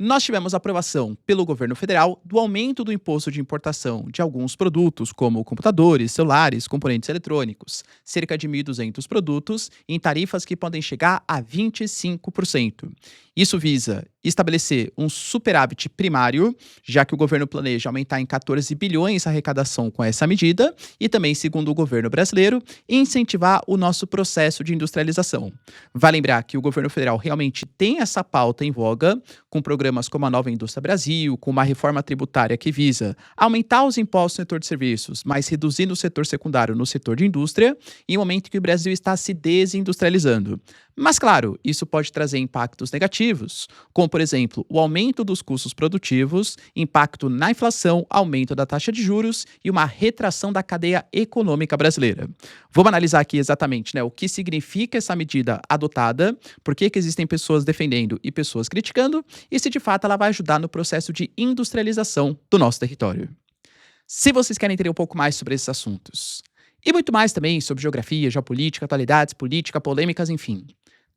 Nós tivemos aprovação pelo governo federal do aumento do imposto de importação de alguns produtos, como computadores, celulares, componentes eletrônicos, cerca de 1.200 produtos, em tarifas que podem chegar a 25%. Isso visa estabelecer um superávit primário, já que o governo planeja aumentar em 14 bilhões a arrecadação com essa medida, e também, segundo o governo brasileiro, incentivar o nosso processo de industrialização. Vale lembrar que o governo federal realmente tem essa pauta em voga, com programas como a Nova Indústria Brasil, com uma reforma tributária que visa aumentar os impostos no setor de serviços, mas reduzindo o setor secundário no setor de indústria, em um momento que o Brasil está se desindustrializando. Mas, claro, isso pode trazer impactos negativos, como, por exemplo, o aumento dos custos produtivos, impacto na inflação, aumento da taxa de juros e uma retração da cadeia econômica brasileira. Vamos analisar aqui exatamente, o que significa essa medida adotada, por que existem pessoas defendendo e pessoas criticando, e se de fato ela vai ajudar no processo de industrialização do nosso território. Se vocês querem entender um pouco mais sobre esses assuntos, e muito mais também sobre geografia, geopolítica, atualidades, política, polêmicas, enfim.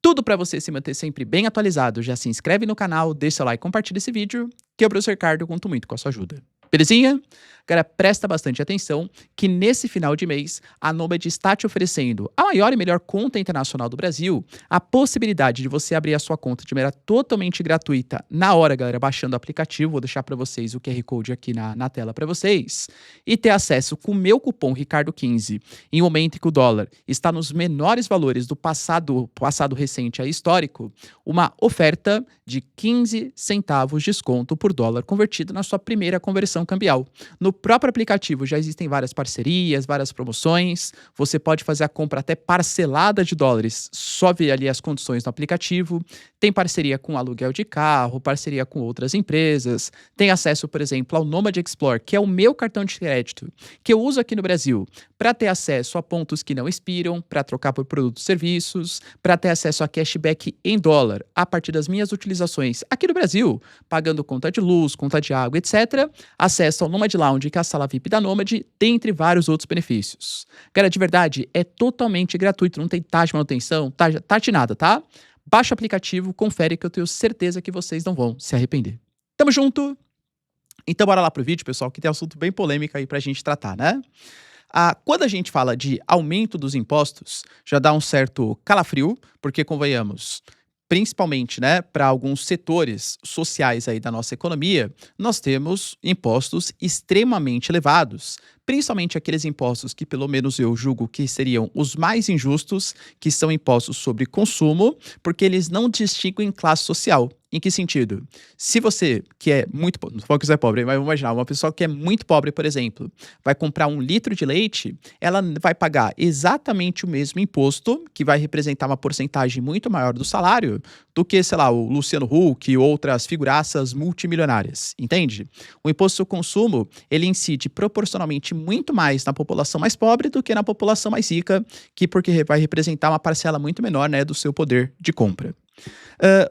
Tudo para você se manter sempre bem atualizado. Já se inscreve no canal, deixa seu like e compartilha esse vídeo, que eu, professor Ricardo, conto muito com a sua ajuda. Belezinha? Agora presta bastante atenção que nesse final de mês a Nomad está te oferecendo a maior e melhor conta internacional do Brasil, a possibilidade de você abrir a sua conta de maneira totalmente gratuita na hora, galera, baixando o aplicativo. Vou deixar para vocês o QR Code aqui na tela para vocês, e ter acesso com o meu cupom Ricardo15 em um momento em que o dólar está nos menores valores do passado recente aí, histórico, uma oferta de 15 centavos de desconto por dólar convertido na sua primeira conversão cambial. No próprio aplicativo já existem várias parcerias, várias promoções. Você pode fazer a compra até parcelada de dólares, só ver ali as condições no aplicativo. Tem parceria com aluguel de carro, parceria com outras empresas. Tem acesso, por exemplo, ao Nomad Explore, que é o meu cartão de crédito, que eu uso aqui no Brasil para ter acesso a pontos que não expiram, para trocar por produtos e serviços, para ter acesso a cashback em dólar a partir das minhas utilizações aqui no Brasil, pagando conta de luz, conta de água, etc. Acesso ao Nomad Lounge, que é a sala VIP da Nomad, dentre vários outros benefícios. Cara, de verdade, é totalmente gratuito, não tem taxa de manutenção, taxa de nada, tá? Baixa o aplicativo, confere que eu tenho certeza que vocês não vão se arrepender. Tamo junto? Então bora lá pro vídeo, pessoal, que tem um assunto bem polêmico aí pra gente tratar, né? Quando a gente fala de aumento dos impostos, já dá um certo calafrio, porque, convenhamos, principalmente, para alguns setores sociais aí da nossa economia, nós temos impostos extremamente elevados, principalmente aqueles impostos que, pelo menos eu julgo que seriam os mais injustos, que são impostos sobre consumo, porque eles não distinguem classe social. Em que sentido? Se você, que é muito pobre, não vou que você é pobre, mas vamos imaginar, uma pessoa que é muito pobre, por exemplo, vai comprar 1 litro de leite, ela vai pagar exatamente o mesmo imposto, que vai representar uma porcentagem muito maior do salário, do que, sei lá, o Luciano Huck e outras figuraças multimilionárias, entende? O imposto sobre consumo, ele incide proporcionalmente muito mais na população mais pobre do que na população mais rica, porque vai representar uma parcela muito menor, do seu poder de compra.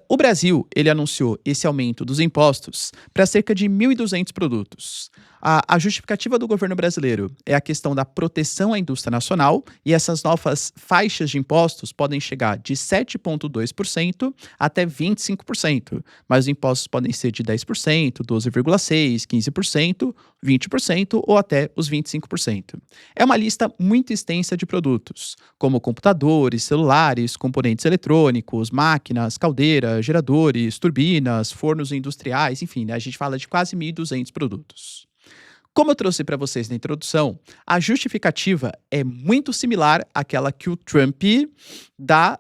O Brasil, ele anunciou esse aumento dos impostos para cerca de 1.200 produtos. A justificativa do governo brasileiro é a questão da proteção à indústria nacional, e essas novas faixas de impostos podem chegar de 7,2% até 25%, mas os impostos podem ser de 10%, 12,6%, 15%, 20% ou até os 25%. É uma lista muito extensa de produtos, como computadores, celulares, componentes eletrônicos, máquinas, caldeiras, geradores, turbinas, fornos industriais, enfim, a gente fala de quase 1.200 produtos. Como eu trouxe para vocês na introdução, a justificativa é muito similar àquela que o Trump dá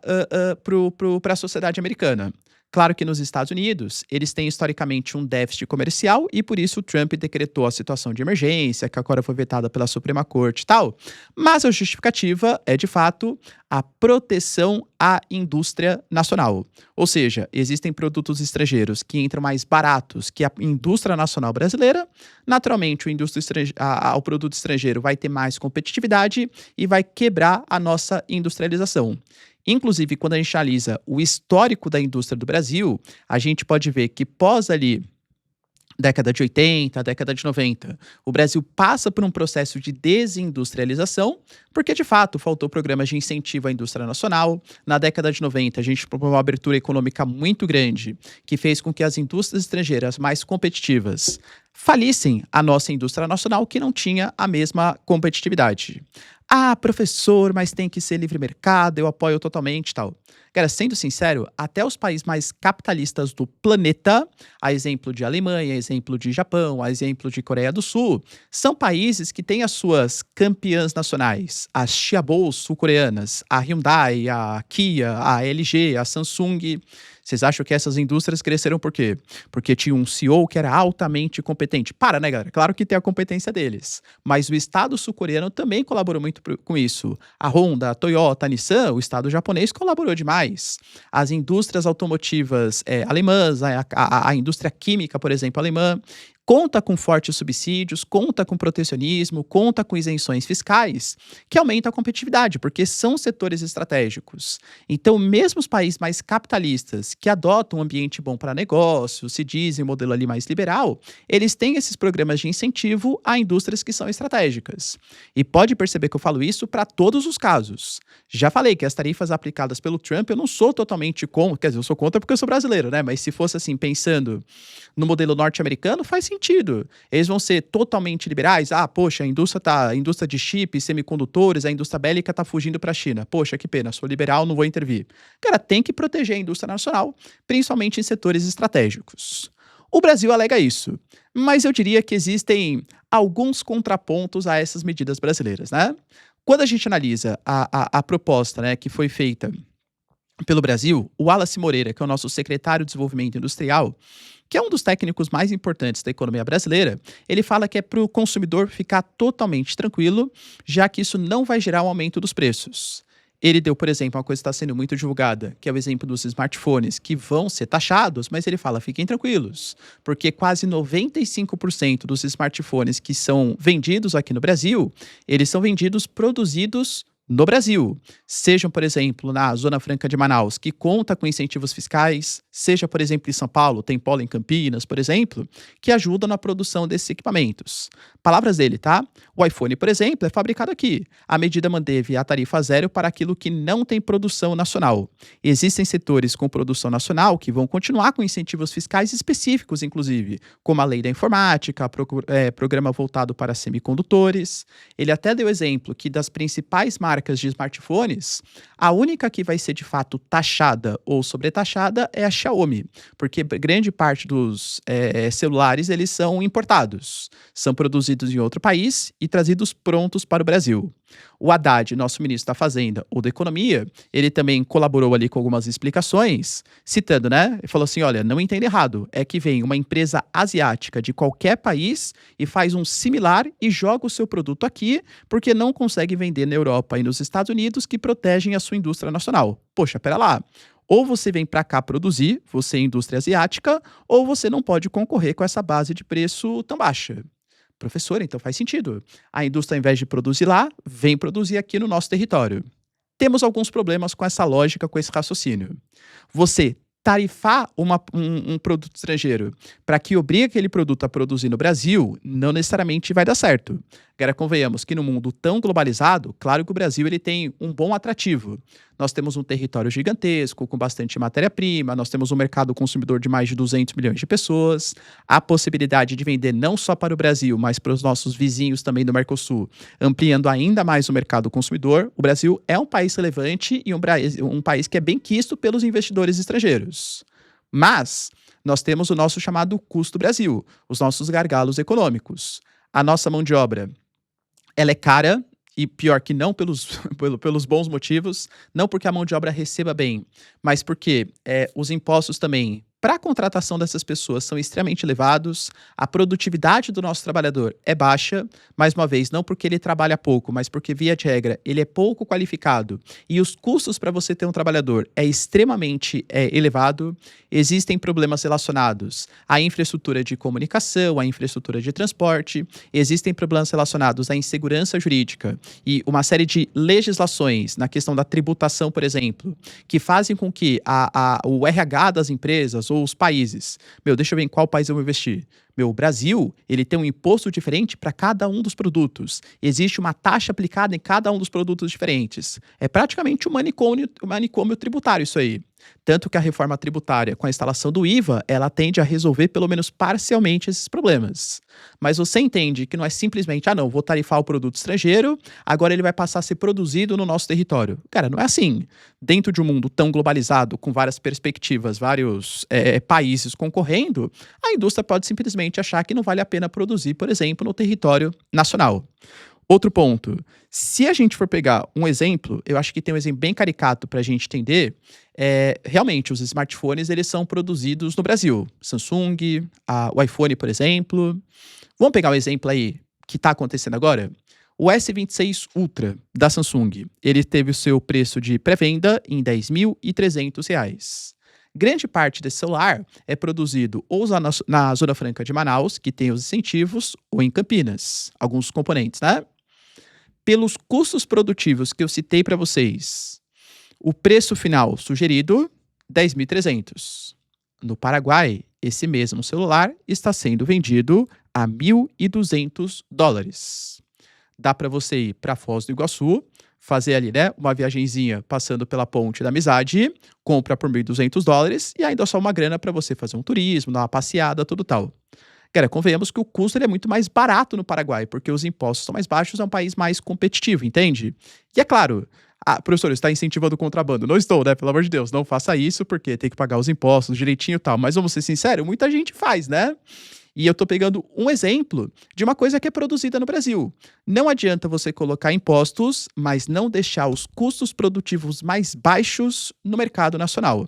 para a sociedade americana. Claro que nos Estados Unidos, eles têm historicamente um déficit comercial e por isso o Trump decretou a situação de emergência, que agora foi vetada pela Suprema Corte e tal. Mas a justificativa é, de fato, a proteção à indústria nacional. Ou seja, existem produtos estrangeiros que entram mais baratos que a indústria nacional brasileira. Naturalmente, o produto estrangeiro vai ter mais competitividade e vai quebrar a nossa industrialização. Inclusive, quando a gente analisa o histórico da indústria do Brasil, a gente pode ver que pós ali década de 80, década de 90. O Brasil passa por um processo de desindustrialização, porque de fato faltou programas de incentivo à indústria nacional. Na década de 90, a gente propôs uma abertura econômica muito grande, que fez com que as indústrias estrangeiras mais competitivas falissem a nossa indústria nacional, que não tinha a mesma competitividade. Ah, professor, mas tem que ser livre mercado, eu apoio totalmente e tal. Cara, sendo sincero, até os países mais capitalistas do planeta, a exemplo de Alemanha, a exemplo de Japão, a exemplo de Coreia do Sul, são países que têm as suas campeãs nacionais, as Xiaobos sul-coreanas, a Hyundai, a Kia, a LG, a Samsung. Vocês acham que essas indústrias cresceram por quê? Porque tinha um CEO que era altamente competente. Para, né, galera? Claro que tem a competência deles. Mas o Estado sul-coreano também colaborou muito com isso. A Honda, a Toyota, a Nissan, o Estado japonês colaborou demais. As indústrias automotivas alemãs, a indústria química, por exemplo, alemã, conta com fortes subsídios, conta com protecionismo, conta com isenções fiscais, que aumentam a competitividade, porque são setores estratégicos. Então, mesmo os países mais capitalistas, que adotam um ambiente bom para negócios, se dizem um modelo ali mais liberal, eles têm esses programas de incentivo a indústrias que são estratégicas. E pode perceber que eu falo isso para todos os casos. Já falei que as tarifas aplicadas pelo Trump, eu não sou totalmente contra, quer dizer, eu sou contra porque eu sou brasileiro, né? Mas se fosse assim, pensando no modelo norte-americano, faz sentido. Eles vão ser totalmente liberais. Ah, poxa, a indústria de chips, semicondutores, a indústria bélica tá fugindo para a China. Poxa, que pena, sou liberal, não vou intervir. Cara, tem que proteger a indústria nacional, principalmente em setores estratégicos. O Brasil alega isso, mas eu diria que existem alguns contrapontos a essas medidas brasileiras, né? Quando a gente analisa a proposta, né, que foi feita pelo Brasil, o Wallace Moreira, que é o nosso secretário de Desenvolvimento Industrial, que é um dos técnicos mais importantes da economia brasileira, ele fala que é para o consumidor ficar totalmente tranquilo, já que isso não vai gerar um aumento dos preços. Ele deu, por exemplo, uma coisa que está sendo muito divulgada, que é o exemplo dos smartphones, que vão ser taxados, mas ele fala, fiquem tranquilos, porque quase 95% dos smartphones que são vendidos aqui no Brasil, eles são vendidos produzidos no Brasil, sejam, por exemplo, na Zona Franca de Manaus, que conta com incentivos fiscais, seja, por exemplo, em São Paulo, tem polo em Campinas, por exemplo, que ajudam na produção desses equipamentos. Palavras dele, tá? O iPhone, por exemplo, é fabricado aqui. A medida manteve a tarifa zero para aquilo que não tem produção nacional. Existem setores com produção nacional que vão continuar com incentivos fiscais específicos, inclusive, como a lei da informática, programa voltado para semicondutores. Ele até deu exemplo que das principais marcas de smartphones, a única que vai ser de fato taxada ou sobretaxada é a Xiaomi, porque grande parte dos celulares eles são importados, são produzidos em outro país e trazidos prontos para o Brasil. O Haddad, nosso ministro da Fazenda ou da Economia, ele também colaborou ali com algumas explicações, citando, né? Ele falou assim: olha, não entenda errado, é que vem uma empresa asiática de qualquer país e faz um similar e joga o seu produto aqui porque não consegue vender na Europa e nos Estados Unidos que protegem a sua indústria nacional. Poxa, pera lá. Ou você vem para cá produzir, você é indústria asiática, ou você não pode concorrer com essa base de preço tão baixa. Professor, então faz sentido. A indústria, ao invés de produzir lá, vem produzir aqui no nosso território. Temos alguns problemas com essa lógica, com esse raciocínio. Você tarifar um produto estrangeiro para que obrigue aquele produto a produzir no Brasil, não necessariamente vai dar certo. Agora, convenhamos que no mundo tão globalizado, claro que o Brasil ele tem um bom atrativo. Nós temos um território gigantesco, com bastante matéria-prima, nós temos um mercado consumidor de mais de 200 milhões de pessoas, a possibilidade de vender não só para o Brasil, mas para os nossos vizinhos também do Mercosul, ampliando ainda mais o mercado consumidor. O Brasil é um país relevante e um país que é bem quisto pelos investidores estrangeiros. Mas nós temos o nosso chamado custo Brasil, os nossos gargalos econômicos. A nossa mão de obra ela é cara, e pior que não pelos bons motivos, não porque a mão de obra receba bem, mas porque os impostos também para a contratação dessas pessoas são extremamente elevados, a produtividade do nosso trabalhador é baixa, mais uma vez, não porque ele trabalha pouco, mas porque, via de regra, ele é pouco qualificado e os custos para você ter um trabalhador é extremamente elevado. Existem problemas relacionados à infraestrutura de comunicação, à infraestrutura de transporte, existem problemas relacionados à insegurança jurídica e uma série de legislações na questão da tributação, por exemplo, que fazem com que o RH das empresas os países. Meu, deixa eu ver em qual país eu vou investir. Meu, o Brasil, ele tem um imposto diferente para cada um dos produtos. Existe uma taxa aplicada em cada um dos produtos diferentes. É praticamente um manicômio tributário isso aí. Tanto que a reforma tributária, com a instalação do IVA, ela tende a resolver pelo menos parcialmente esses problemas. Mas você entende que não é simplesmente, ah não, vou tarifar o produto estrangeiro, agora ele vai passar a ser produzido no nosso território. Cara, não é assim. Dentro de um mundo tão globalizado, com várias perspectivas, vários países concorrendo, a indústria pode simplesmente achar que não vale a pena produzir, por exemplo, no território nacional. Outro ponto, se a gente for pegar um exemplo, eu acho que tem um exemplo bem caricato para a gente entender, realmente os smartphones eles são produzidos no Brasil, Samsung, o iPhone, por exemplo. Vamos pegar um exemplo aí que está acontecendo agora? O S26 Ultra da Samsung, ele teve o seu preço de pré-venda em R$ 10.300. Grande parte desse celular é produzido ou na Zona Franca de Manaus, que tem os incentivos, ou em Campinas, alguns componentes, né? Pelos custos produtivos que eu citei para vocês, o preço final sugerido, 10.300. No Paraguai, esse mesmo celular está sendo vendido a US$ 1.200. Dá para você ir para Foz do Iguaçu, fazer ali, né, uma viagenzinha passando pela Ponte da Amizade, compra por US$ 1.200 e ainda só uma grana para você fazer um turismo, dar uma passeada, tudo tal. Cara, convenhamos que o custo ele é muito mais barato no Paraguai, porque os impostos são mais baixos, é um país mais competitivo, entende? E é claro, professor, está incentivando o contrabando. Não estou, né? Pelo amor de Deus, não faça isso, porque tem que pagar os impostos direitinho e tal. Mas vamos ser sinceros, muita gente faz, né? E eu tô pegando um exemplo de uma coisa que é produzida no Brasil. Não adianta você colocar impostos, mas não deixar os custos produtivos mais baixos no mercado nacional.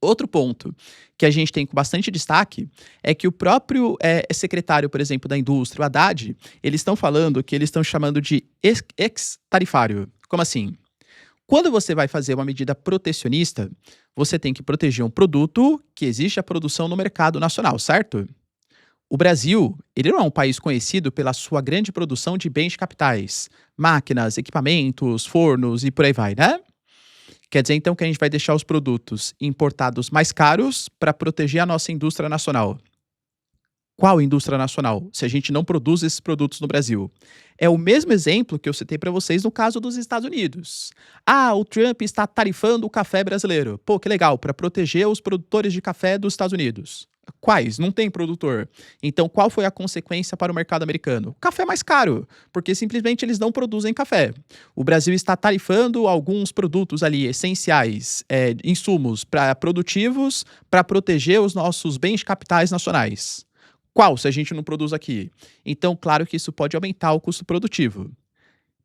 Outro ponto que a gente tem com bastante destaque é que o próprio secretário, por exemplo, da indústria, o Haddad, eles estão falando que eles estão chamando de ex-tarifário. Como assim? Quando você vai fazer uma medida protecionista, você tem que proteger um produto que existe a produção no mercado nacional, certo? O Brasil, ele não é um país conhecido pela sua grande produção de bens capitais, máquinas, equipamentos, fornos e por aí vai, né? Quer dizer, então, que a gente vai deixar os produtos importados mais caros para proteger a nossa indústria nacional. Qual indústria nacional, se a gente não produz esses produtos no Brasil? É o mesmo exemplo que eu citei para vocês no caso dos Estados Unidos. Ah, o Trump está tarifando o café brasileiro. Pô, que legal, para proteger os produtores de café dos Estados Unidos. Quais? Não tem produtor. Então, qual foi a consequência para o mercado americano? Café mais caro, porque simplesmente eles não produzem café. O Brasil está tarifando alguns produtos ali essenciais, insumos produtivos para proteger os nossos bens capitais nacionais. Qual, se a gente não produz aqui? Então, claro que isso pode aumentar o custo produtivo.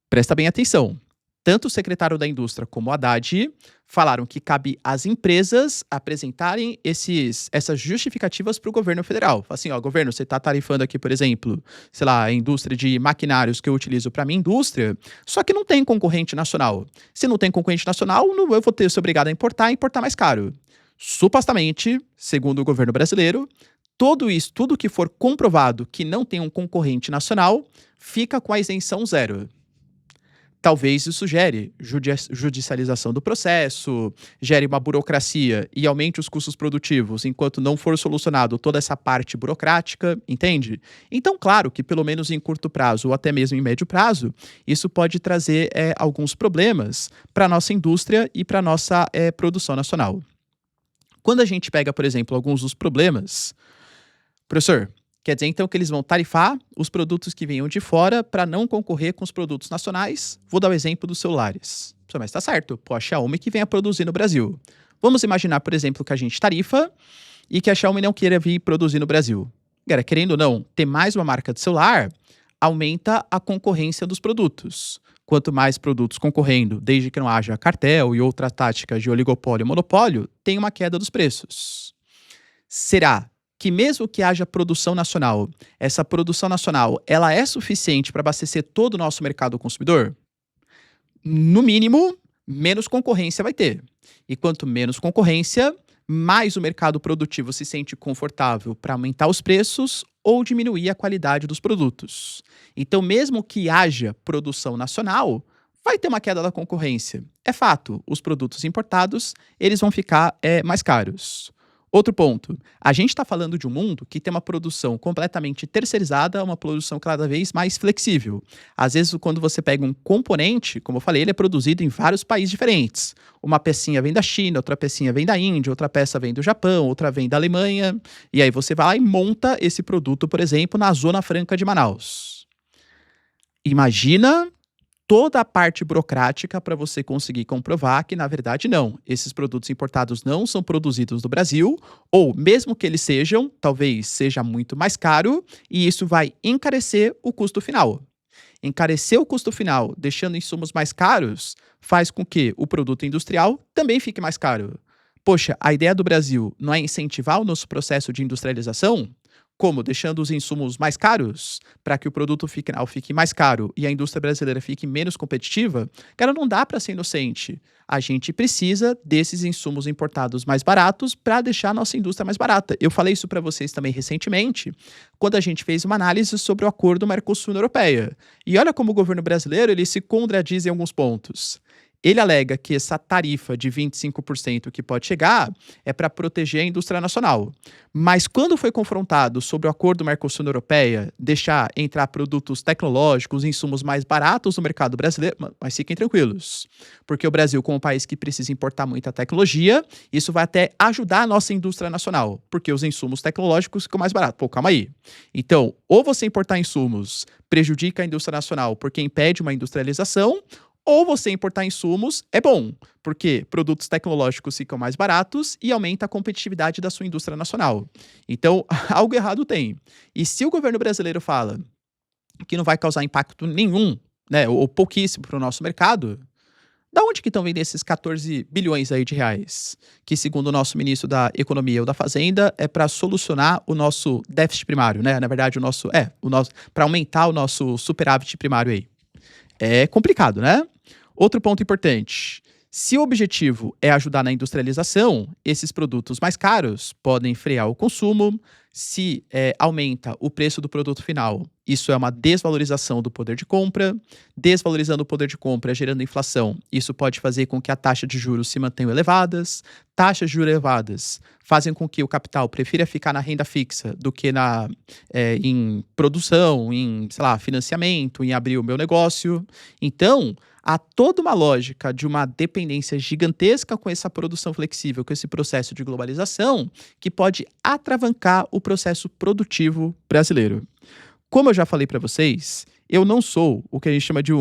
Presta bem atenção. Tanto o secretário da Indústria como o Haddad falaram que cabe às empresas apresentarem essas justificativas para o governo federal. Fala assim, ó, governo, você está tarifando aqui, por exemplo, sei lá, a indústria de maquinários que eu utilizo para minha indústria, só que não tem concorrente nacional. Se não tem concorrente nacional, eu vou ser obrigado a importar mais caro. Supostamente, segundo o governo brasileiro, tudo que for comprovado que não tem um concorrente nacional, fica com a isenção zero. Talvez isso gere judicialização do processo, gere uma burocracia e aumente os custos produtivos, enquanto não for solucionado toda essa parte burocrática, entende? Então, claro que pelo menos em curto prazo ou até mesmo em médio prazo, isso pode trazer alguns problemas para a nossa indústria e para a nossa produção nacional. Quando a gente pega, por exemplo, alguns dos problemas, professor, quer dizer então que eles vão tarifar os produtos que venham de fora para não concorrer com os produtos nacionais? Vou dar o exemplo dos celulares. Mas está certo, pô, a Xiaomi que venha produzir no Brasil. Vamos imaginar, por exemplo, que a gente tarifa e que a Xiaomi não queira vir produzir no Brasil. Cara, querendo ou não, ter mais uma marca de celular aumenta a concorrência dos produtos. Quanto mais produtos concorrendo, desde que não haja cartel e outras táticas de oligopólio e monopólio, tem uma queda dos preços. Será que mesmo que haja produção nacional, essa produção nacional ela é suficiente para abastecer todo o nosso mercado consumidor? No mínimo, menos concorrência vai ter. E quanto menos concorrência, mais o mercado produtivo se sente confortável para aumentar os preços ou diminuir a qualidade dos produtos. Então, mesmo que haja produção nacional, vai ter uma queda da concorrência. É fato, os produtos importados eles vão ficar mais caros. Outro ponto, a gente está falando de um mundo que tem uma produção completamente terceirizada, uma produção cada vez mais flexível. Às vezes, quando você pega um componente, como eu falei, ele é produzido em vários países diferentes. Uma pecinha vem da China, outra pecinha vem da Índia, outra peça vem do Japão, outra vem da Alemanha. E aí você vai lá e monta esse produto, por exemplo, na Zona Franca de Manaus. Imagina toda a parte burocrática para você conseguir comprovar que, na verdade, não. Esses produtos importados não são produzidos no Brasil, ou mesmo que eles sejam, talvez seja muito mais caro, e isso vai encarecer o custo final. Encarecer o custo final, deixando insumos mais caros, faz com que o produto industrial também fique mais caro. Poxa, a ideia do Brasil não é incentivar o nosso processo de industrialização? Como? Deixando os insumos mais caros para que o produto final fique mais caro e a indústria brasileira fique menos competitiva? Cara, não dá para ser inocente. A gente precisa desses insumos importados mais baratos para deixar a nossa indústria mais barata. Eu falei isso para vocês também recentemente, quando a gente fez uma análise sobre o acordo Mercosul-União Europeia. E olha como o governo brasileiro ele se contradiz em alguns pontos. Ele alega que essa tarifa de 25% que pode chegar é para proteger a indústria nacional. Mas quando foi confrontado sobre o acordo Mercosul-União Europeia, deixar entrar produtos tecnológicos, insumos mais baratos no mercado brasileiro, mas fiquem tranquilos, porque o Brasil, como um país que precisa importar muita tecnologia, isso vai até ajudar a nossa indústria nacional, porque os insumos tecnológicos ficam mais baratos. Pô, calma aí. Então, ou você importar insumos prejudica a indústria nacional porque impede uma industrialização, ou você importar insumos é bom, porque produtos tecnológicos ficam mais baratos e aumenta a competitividade da sua indústria nacional. Então, algo errado tem. E se o governo brasileiro fala que não vai causar impacto nenhum, né, ou pouquíssimo para o nosso mercado, da onde que estão vindo esses 14 bilhões aí de reais? Que, segundo o nosso ministro da Economia ou da Fazenda, é para solucionar o nosso déficit primário, né? Na verdade, para aumentar o nosso superávit primário aí. É complicado, né? Outro ponto importante. Se o objetivo é ajudar na industrialização, esses produtos mais caros podem frear o consumo. Se aumenta o preço do produto final, isso é uma desvalorização do poder de compra. Desvalorizando o poder de compra, gerando inflação, isso pode fazer com que a taxa de juros se mantenham elevadas. Taxas de juros elevadas fazem com que o capital prefira ficar na renda fixa do que em produção, em, sei lá, financiamento, em abrir o meu negócio. Então, há toda uma lógica de uma dependência gigantesca com essa produção flexível, com esse processo de globalização, que pode atravancar o processo produtivo brasileiro. Como eu já falei para vocês, eu não sou o que a gente chama de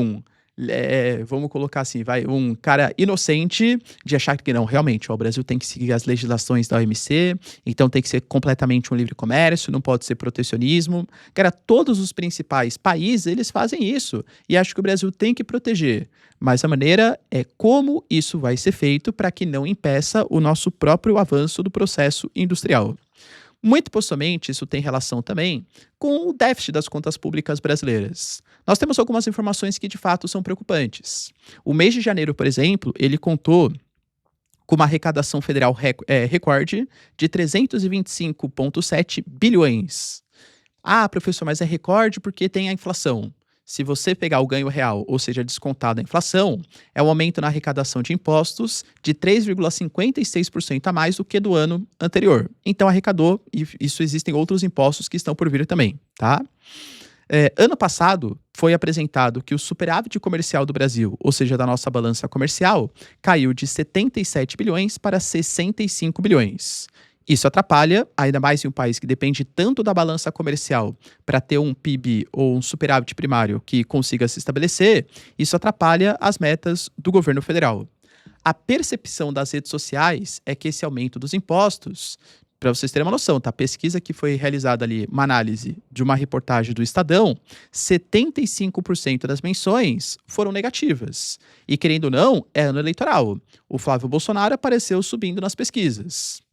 vamos colocar assim, um cara inocente de achar que não, realmente, ó, o Brasil tem que seguir as legislações da OMC, então tem que ser completamente um livre comércio, não pode ser protecionismo. Cara, todos os principais países, eles fazem isso, e acho que o Brasil tem que proteger. Mas a maneira é como isso vai ser feito para que não impeça o nosso próprio avanço do processo industrial. Muito possivelmente, isso tem relação também com o déficit das contas públicas brasileiras. Nós temos algumas informações que de fato são preocupantes. O mês de janeiro, por exemplo, ele contou com uma arrecadação federal recorde de 325,7 bilhões. Ah, professor, mas é recorde porque tem a inflação. Se você pegar o ganho real, ou seja, descontado a inflação, é um aumento na arrecadação de impostos de 3,56% a mais do que do ano anterior. Então arrecadou, e isso existem outros impostos que estão por vir também, tá? Ano passado, foi apresentado que o superávit comercial do Brasil, ou seja, da nossa balança comercial, caiu de 77 bilhões para 65 bilhões. Isso atrapalha, ainda mais em um país que depende tanto da balança comercial para ter um PIB ou um superávit primário que consiga se estabelecer, isso atrapalha as metas do governo federal. A percepção das redes sociais é que esse aumento dos impostos, para vocês terem uma noção, tá? A pesquisa que foi realizada ali, uma análise de uma reportagem do Estadão, 75% das menções foram negativas. E querendo ou não, é ano eleitoral. O Flávio Bolsonaro apareceu subindo nas pesquisas.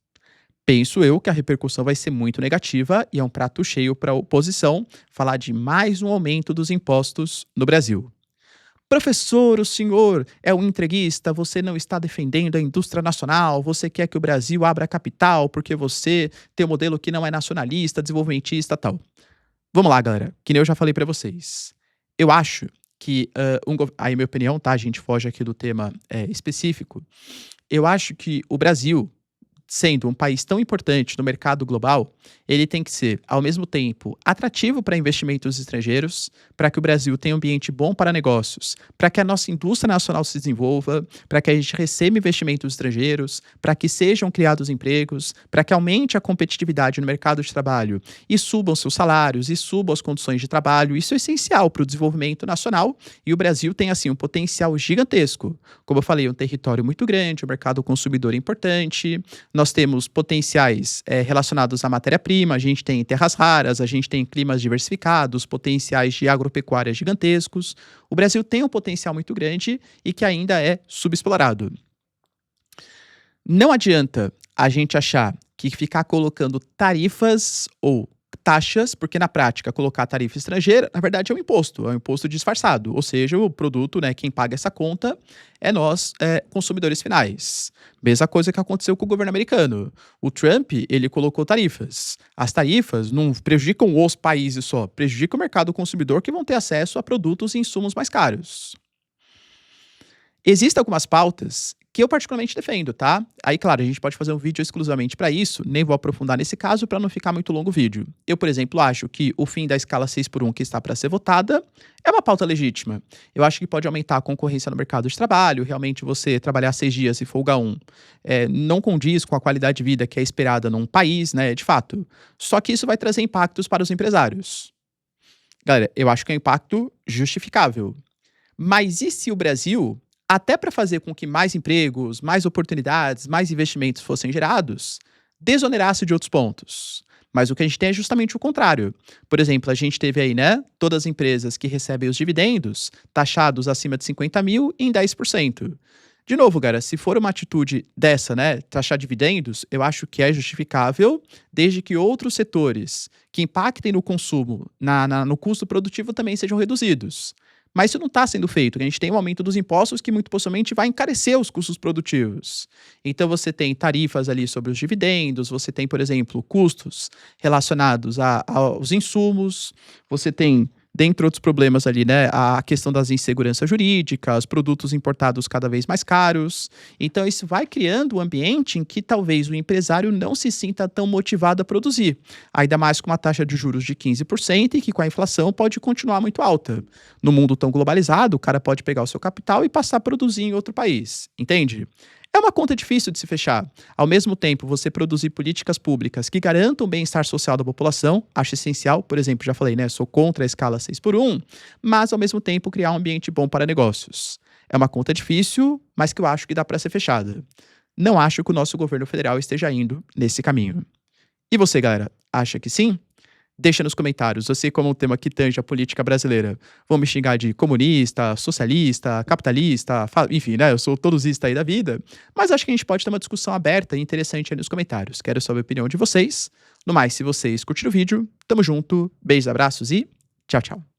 Penso eu que a repercussão vai ser muito negativa e é um prato cheio para a oposição falar de mais um aumento dos impostos no Brasil. Professor, o senhor é um entreguista, você não está defendendo a indústria nacional, você quer que o Brasil abra capital porque você tem um modelo que não é nacionalista, desenvolvimentista, tal. Vamos lá, galera, que nem eu já falei para vocês. Eu acho que, aí minha opinião, tá, a gente foge aqui do tema específico, eu acho que o Brasil, sendo um país tão importante no mercado global, ele tem que ser, ao mesmo tempo, atrativo para investimentos estrangeiros, para que o Brasil tenha um ambiente bom para negócios, para que a nossa indústria nacional se desenvolva, para que a gente receba investimentos estrangeiros, para que sejam criados empregos, para que aumente a competitividade no mercado de trabalho e subam seus salários e subam as condições de trabalho. Isso é essencial para o desenvolvimento nacional e o Brasil tem, assim, um potencial gigantesco. Como eu falei, um território muito grande, um mercado consumidor importante, nós temos potenciais relacionados à matéria-prima, a gente tem terras raras, a gente tem climas diversificados, potenciais de agropecuária gigantescos. O Brasil tem um potencial muito grande e que ainda é subexplorado. Não adianta a gente achar que ficar colocando tarifas ou taxas, porque na prática colocar tarifa estrangeira, na verdade é um imposto disfarçado, ou seja, o produto, né, quem paga essa conta é nós, consumidores finais. Mesma coisa que aconteceu com o governo americano. O Trump, ele colocou tarifas. As tarifas não prejudicam os países só, prejudicam o mercado consumidor que vão ter acesso a produtos e insumos mais caros. Existem algumas pautas que eu particularmente defendo, tá? Aí, claro, a gente pode fazer um vídeo exclusivamente para isso, nem vou aprofundar nesse caso para não ficar muito longo o vídeo. Eu, por exemplo, acho que o fim da escala 6x1 que está para ser votada é uma pauta legítima. Eu acho que pode aumentar a concorrência no mercado de trabalho, realmente você trabalhar 6 dias e folga um, não condiz com a qualidade de vida que é esperada num país, né, de fato. Só que isso vai trazer impactos para os empresários. Galera, eu acho que é um impacto justificável. Mas e se o Brasil, até para fazer com que mais empregos, mais oportunidades, mais investimentos fossem gerados, desonerasse de outros pontos? Mas o que a gente tem é justamente o contrário. Por exemplo, a gente teve aí, né, todas as empresas que recebem os dividendos taxados acima de 50 mil em 10%. De novo, cara, se for uma atitude dessa, né, taxar dividendos, eu acho que é justificável, desde que outros setores que impactem no consumo, no custo produtivo também sejam reduzidos. Mas isso não está sendo feito. A gente tem um aumento dos impostos que muito possivelmente vai encarecer os custos produtivos. Então você tem tarifas ali sobre os dividendos, você tem, por exemplo, custos relacionados aos insumos, você tem, dentre outros problemas ali, né, a questão das inseguranças jurídicas, produtos importados cada vez mais caros. Então isso vai criando um ambiente em que talvez o empresário não se sinta tão motivado a produzir. Ainda mais com uma taxa de juros de 15% e que com a inflação pode continuar muito alta. No mundo tão globalizado, o cara pode pegar o seu capital e passar a produzir em outro país, entende? É uma conta difícil de se fechar. Ao mesmo tempo, você produzir políticas públicas que garantam o bem-estar social da população, acho essencial. Por exemplo, já falei, né? Sou contra a escala 6x1, mas ao mesmo tempo criar um ambiente bom para negócios. É uma conta difícil, mas que eu acho que dá para ser fechada. Não acho que o nosso governo federal esteja indo nesse caminho. E você, galera, acha que sim? Deixa nos comentários. Eu sei como um tema que tange a política brasileira. Vão me xingar de comunista, socialista, capitalista, enfim, né? Eu sou todosista aí da vida. Mas acho que a gente pode ter uma discussão aberta e interessante aí nos comentários. Quero saber a opinião de vocês. No mais, se vocês curtiram o vídeo, tamo junto, beijos, abraços e tchau, tchau.